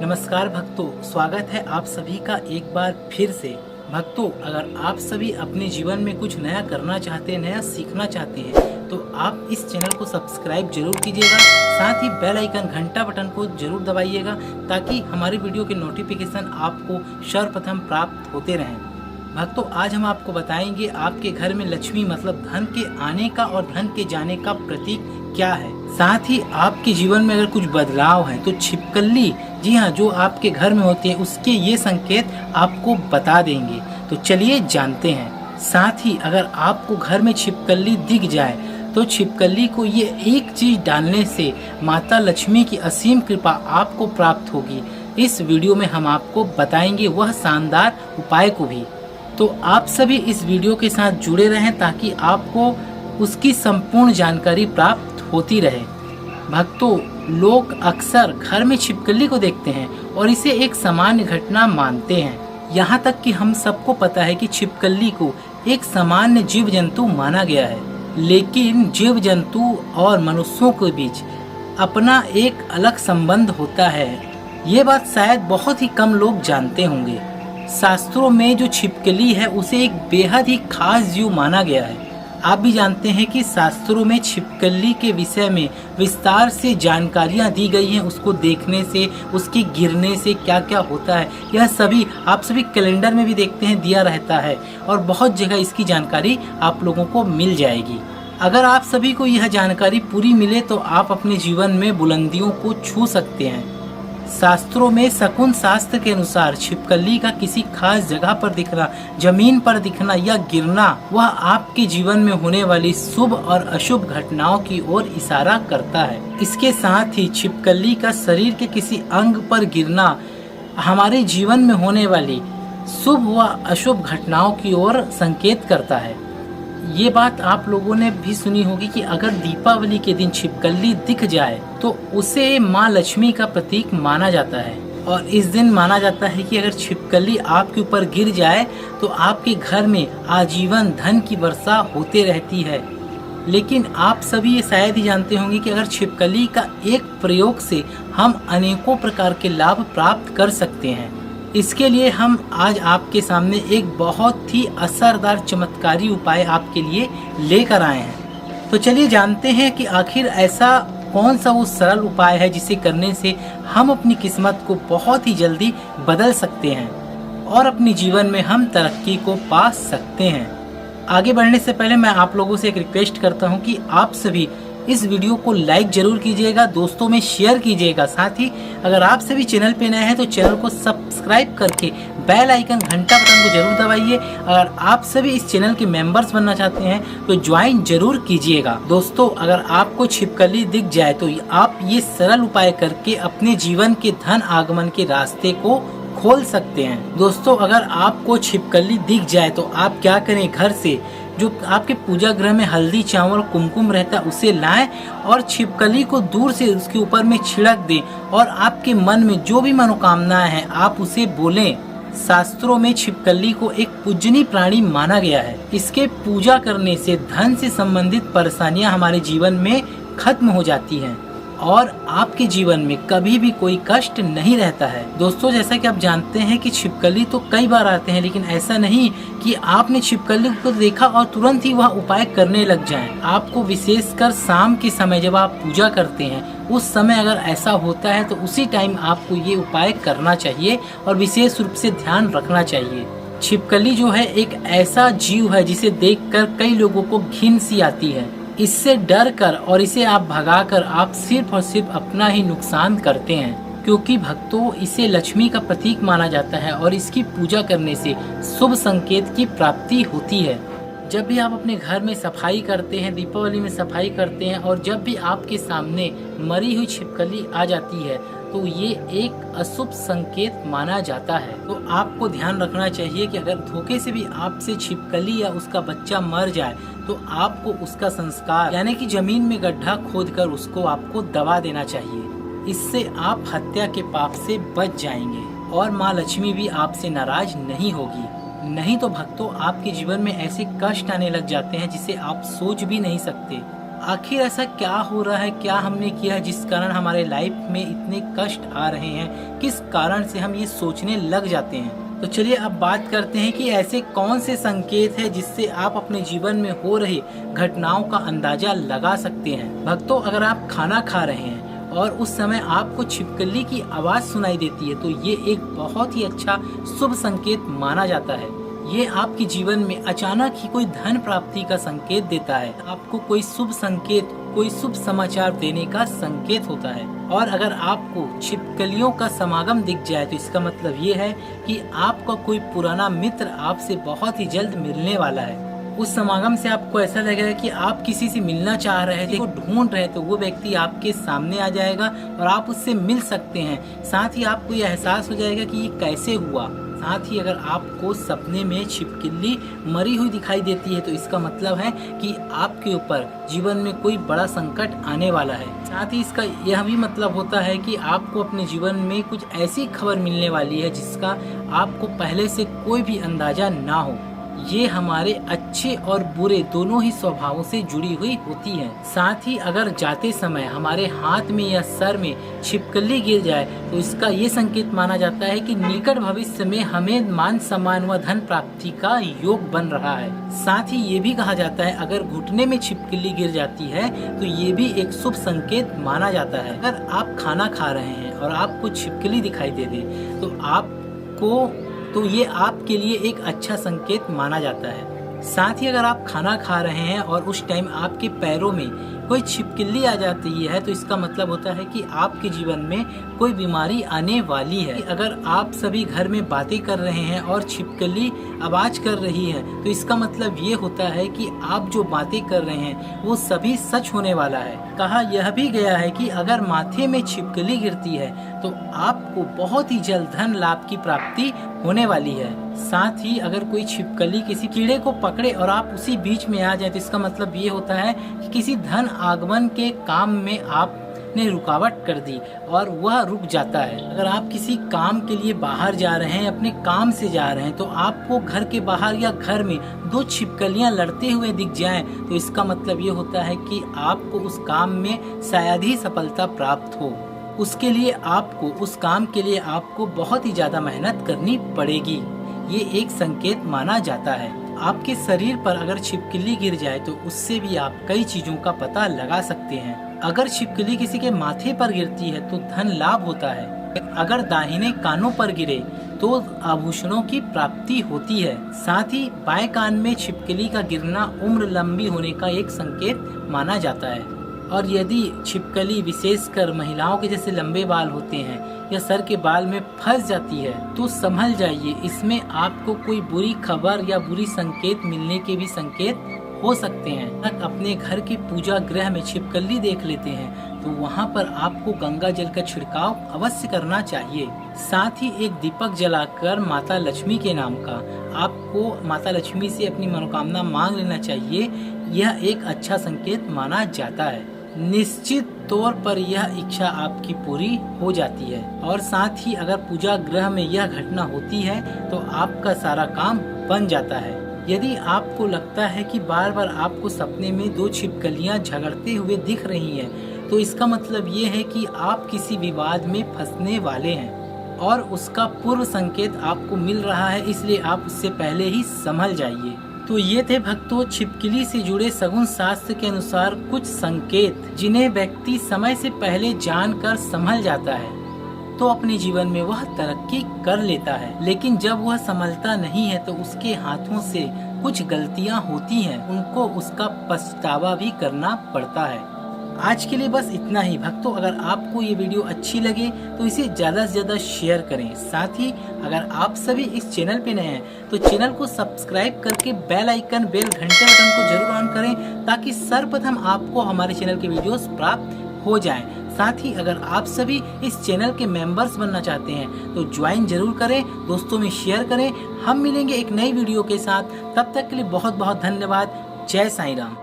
नमस्कार भक्तों, स्वागत है आप सभी का एक बार फिर से। भक्तों, अगर आप सभी अपने जीवन में कुछ नया करना चाहते हैं, नया सीखना चाहते हैं, तो आप इस चैनल को सब्सक्राइब जरूर कीजिएगा। साथ ही बेल आइकन घंटा बटन को जरूर दबाइएगा ताकि हमारी वीडियो के नोटिफिकेशन आपको सर्वप्रथम प्राप्त होते रहें। भक्तों, आज हम आपको बताएंगे आपके घर में लक्ष्मी मतलब धन के आने का और धन के जाने का प्रतीक क्या है। साथ ही आपके जीवन में अगर कुछ बदलाव है तो छिपकली, जी हाँ, जो आपके घर में होती है उसके ये संकेत आपको बता देंगे। तो चलिए जानते हैं। साथ ही अगर आपको घर में छिपकली दिख जाए तो छिपकली को ये एक चीज डालने से माता लक्ष्मी की असीम कृपा आपको प्राप्त होगी। इस वीडियो में हम आपको बताएंगे वह शानदार उपाय को भी। तो आप सभी इस वीडियो के साथ जुड़े रहें ताकि आपको उसकी संपूर्ण जानकारी प्राप्त होती रहे। भक्तों, लोग अक्सर घर में छिपकली को देखते हैं और इसे एक सामान्य घटना मानते हैं। यहाँ तक कि हम सबको पता है कि छिपकली को एक सामान्य जीव जंतु माना गया है, लेकिन जीव जंतु और मनुष्यों के बीच अपना एक अलग संबंध होता है। ये बात शायद बहुत ही कम लोग जानते होंगे। शास्त्रों में जो छिपकली है उसे एक बेहद ही खास जीव माना गया है। आप भी जानते हैं कि शास्त्रों में छिपकली के विषय में विस्तार से जानकारियां दी गई हैं। उसको देखने से, उसके गिरने से क्या क्या होता है, यह सभी आप सभी कैलेंडर में भी देखते हैं दिया रहता है और बहुत जगह इसकी जानकारी आप लोगों को मिल जाएगी। अगर आप सभी को यह जानकारी पूरी मिले तो आप अपने जीवन में बुलंदियों को छू सकते हैं। शास्त्रों में शकुन शास्त्र के अनुसार छिपकली का किसी खास जगह पर दिखना, जमीन पर दिखना या गिरना, वह आपके जीवन में होने वाली शुभ और अशुभ घटनाओं की ओर इशारा करता है। इसके साथ ही छिपकली का शरीर के किसी अंग पर गिरना हमारे जीवन में होने वाली शुभ व अशुभ घटनाओं की ओर संकेत करता है। ये बात आप लोगों ने भी सुनी होगी कि अगर दीपावली के दिन छिपकली दिख जाए तो उसे माँ लक्ष्मी का प्रतीक माना जाता है। और इस दिन माना जाता है कि अगर छिपकली आपके ऊपर गिर जाए तो आपके घर में आजीवन धन की वर्षा होते रहती है। लेकिन आप सभी ये शायद ही जानते होंगे कि अगर छिपकली का एक प्रयोग से हम अनेकों प्रकार के लाभ प्राप्त कर सकते हैं। इसके लिए हम आज आपके सामने एक बहुत ही असरदार चमत्कारी उपाय आपके लिए लेकर आए हैं। तो चलिए जानते हैं कि आखिर ऐसा कौन सा वो सरल उपाय है जिसे करने से हम अपनी किस्मत को बहुत ही जल्दी बदल सकते हैं और अपने जीवन में हम तरक्की को पा सकते हैं। आगे बढ़ने से पहले मैं आप लोगों से एक रिक्वेस्ट करता हूं कि आप सभी इस वीडियो को लाइक जरूर कीजिएगा, दोस्तों में शेयर कीजिएगा। साथ ही अगर आप सभी चैनल पे नए हैं तो चैनल को सब्सक्राइब करके बेल आइकन घंटा बटन को जरूर दबाइए। अगर आप सभी इस चैनल के मेंबर्स बनना चाहते हैं तो ज्वाइन जरूर कीजिएगा। दोस्तों, अगर आपको छिपकली दिख जाए तो आप ये सरल उपाय करके अपने जीवन के धन आगमन के रास्ते को खोल सकते हैं। दोस्तों, अगर आपको छिपकली दिख जाए तो आप क्या करें, घर से जो आपके पूजा गृह में हल्दी, चावल, कुमकुम रहता है उसे लाएं और छिपकली को दूर से उसके ऊपर में छिड़क दें और आपके मन में जो भी मनोकामनाएं हैं आप उसे बोलें। शास्त्रों में छिपकली को एक पूजनीय प्राणी माना गया है। इसके पूजा करने से धन से संबंधित परेशानियां हमारे जीवन में खत्म हो जाती हैं और आपके जीवन में कभी भी कोई कष्ट नहीं रहता है। दोस्तों, जैसा कि आप जानते हैं कि छिपकली तो कई बार आते हैं, लेकिन ऐसा नहीं कि आपने छिपकली को देखा और तुरंत ही वह उपाय करने लग जाएं। आपको विशेषकर शाम के समय जब आप पूजा करते हैं उस समय अगर ऐसा होता है तो उसी टाइम आपको ये उपाय करना चाहिए और विशेष रूप से ध्यान रखना चाहिए। छिपकली जो है एक ऐसा जीव है जिसे देखकर कई लोगों को घिन सी आती है। इससे डर कर और इसे आप भगाकर आप सिर्फ और सिर्फ अपना ही नुकसान करते हैं, क्योंकि भक्तों इसे लक्ष्मी का प्रतीक माना जाता है और इसकी पूजा करने से शुभ संकेत की प्राप्ति होती है। जब भी आप अपने घर में सफाई करते हैं, दीपावली में सफाई करते हैं और जब भी आपके सामने मरी हुई छिपकली आ जाती है तो ये एक अशुभ संकेत माना जाता है। तो आपको ध्यान रखना चाहिए कि अगर धोखे से भी आपसे छिपकली या उसका बच्चा मर जाए तो आपको उसका संस्कार यानी कि जमीन में गड्ढा खोदकर उसको आपको दबा देना चाहिए। इससे आप हत्या के पाप से बच जाएंगे और माँ लक्ष्मी भी आपसे नाराज नहीं होगी। नहीं तो भक्तों, आपके जीवन में ऐसे कष्ट आने लग जाते हैं जिसे आप सोच भी नहीं सकते। आखिर ऐसा क्या हो रहा है, क्या हमने किया है जिस कारण हमारे लाइफ में इतने कष्ट आ रहे हैं, किस कारण से हम ये सोचने लग जाते हैं। तो चलिए अब बात करते हैं कि ऐसे कौन से संकेत हैं जिससे आप अपने जीवन में हो रही घटनाओं का अंदाजा लगा सकते हैं। भक्तों, अगर आप खाना खा रहे हैं और उस समय आपको छिपकली की आवाज़ सुनाई देती है तो ये एक बहुत ही अच्छा शुभ संकेत माना जाता है। ये आपके जीवन में अचानक ही कोई धन प्राप्ति का संकेत देता है, आपको कोई शुभ संकेत, कोई शुभ समाचार देने का संकेत होता है। और अगर आपको छिपकलियों का समागम दिख जाए तो इसका मतलब ये है कि आपका कोई पुराना मित्र आपसे बहुत ही जल्द मिलने वाला है। उस समागम से आपको ऐसा लगेगा कि आप किसी से मिलना चाह रहे थे, ढूंढ रहे थे, वो व्यक्ति आपके सामने आ जाएगा और आप उससे मिल सकते हैं। साथ ही आपको ये एहसास हो जाएगा कि ये कैसे हुआ। साथ ही अगर आपको सपने में छिपकली मरी हुई दिखाई देती है तो इसका मतलब है कि आपके ऊपर जीवन में कोई बड़ा संकट आने वाला है। साथ ही इसका यह भी मतलब होता है कि आपको अपने जीवन में कुछ ऐसी खबर मिलने वाली है जिसका आपको पहले से कोई भी अंदाजा ना हो। ये हमारे अच्छे और बुरे दोनों ही स्वभावों से जुड़ी हुई होती है। साथ ही अगर जाते समय हमारे हाथ में या सर में छिपकली गिर जाए तो इसका ये संकेत माना जाता है कि निकट भविष्य में हमें मान सम्मान व धन प्राप्ति का योग बन रहा है। साथ ही ये भी कहा जाता है अगर घुटने में छिपकली गिर जाती है तो ये भी एक शुभ संकेत माना जाता है। अगर आप खाना खा रहे हैं और आपको छिपकली दिखाई दे दे तो ये आपके लिए एक अच्छा संकेत माना जाता है। साथ ही अगर आप खाना खा रहे हैं और उस टाइम आपके पैरों में कोई छिपकली आ जाती है तो इसका मतलब होता है कि आपके जीवन में कोई बीमारी आने वाली है। अगर आप सभी घर में बातें कर रहे हैं और छिपकली आवाज कर रही है तो इसका मतलब ये होता है कि आप जो बातें कर रहे हैं वो सभी सच होने वाला है। कहा यह भी गया है कि अगर माथे में छिपकली गिरती है तो आपको बहुत ही जल्द धन लाभ की प्राप्ति होने वाली है। साथ ही अगर कोई छिपकली किसी कीड़े को पकड़े और आप उसी बीच में आ जाए तो इसका मतलब ये होता है कि किसी धन आगमन के काम में आपने रुकावट कर दी और वह रुक जाता है। अगर आप किसी काम के लिए बाहर जा रहे हैं, अपने काम से जा रहे हैं तो आपको घर के बाहर या घर में दो छिपकलियां लड़ते हुए दिख जाएं तो इसका मतलब ये होता है कि आपको उस काम में शायद ही सफलता प्राप्त हो। उसके लिए आपको उस काम के लिए आपको बहुत ही ज्यादा मेहनत करनी पड़ेगी। ये एक संकेत माना जाता है। आपके शरीर पर अगर छिपकली गिर जाए तो उससे भी आप कई चीजों का पता लगा सकते हैं। अगर छिपकली किसी के माथे पर गिरती है तो धन लाभ होता है। अगर दाहिने कानों पर गिरे तो आभूषणों की प्राप्ति होती है। साथ ही बाएं कान में छिपकली का गिरना उम्र लंबी होने का एक संकेत माना जाता है। और यदि छिपकली विशेषकर महिलाओं के जैसे लंबे बाल होते हैं या सर के बाल में फंस जाती है तो संभल जाइए, इसमें आपको कोई बुरी खबर या बुरी संकेत मिलने के भी संकेत हो सकते हैं। अपने घर के पूजा गृह में छिपकली देख लेते हैं तो वहाँ पर आपको गंगा जल का छिड़काव अवश्य करना चाहिए। साथ ही एक दीपक जलाकर माता लक्ष्मी के नाम का आपको माता लक्ष्मी से अपनी मनोकामना मांग लेना चाहिए। यह एक अच्छा संकेत माना जाता है। निश्चित तौर पर यह इच्छा आपकी पूरी हो जाती है। और साथ ही अगर पूजा गृह में यह घटना होती है तो आपका सारा काम बन जाता है। यदि आपको लगता है कि बार बार आपको सपने में दो छिपकलियां झगड़ते हुए दिख रही हैं तो इसका मतलब ये है कि आप किसी विवाद में फंसने वाले हैं और उसका पूर्व संकेत आपको मिल रहा है, इसलिए आप उससे पहले ही संभल जाइए। तो ये थे भक्तों छिपकली से जुड़े शगुन शास्त्र के अनुसार कुछ संकेत जिन्हें व्यक्ति समय से पहले जानकर संभल जाता है तो अपने जीवन में वह तरक्की कर लेता है। लेकिन जब वह संभलता नहीं है तो उसके हाथों से कुछ गलतियां होती हैं, उनको उसका पछतावा भी करना पड़ता है। आज के लिए बस इतना ही भक्तों। अगर आपको ये वीडियो अच्छी लगे तो इसे ज़्यादा से ज़्यादा शेयर करें। साथ ही अगर आप सभी इस चैनल पे नए हैं तो चैनल को सब्सक्राइब करके बेल आइकन, बेल घंटे बटन को जरूर ऑन करें ताकि सर्वप्रथम आपको हमारे चैनल के वीडियोस प्राप्त हो जाएं। साथ ही अगर आप सभी इस चैनल के मेंबर्स बनना चाहते हैं तो ज्वाइन जरूर करें, दोस्तों में शेयर करें। हम मिलेंगे एक नई वीडियो के साथ, तब तक के लिए बहुत बहुत धन्यवाद। जय साईं राम।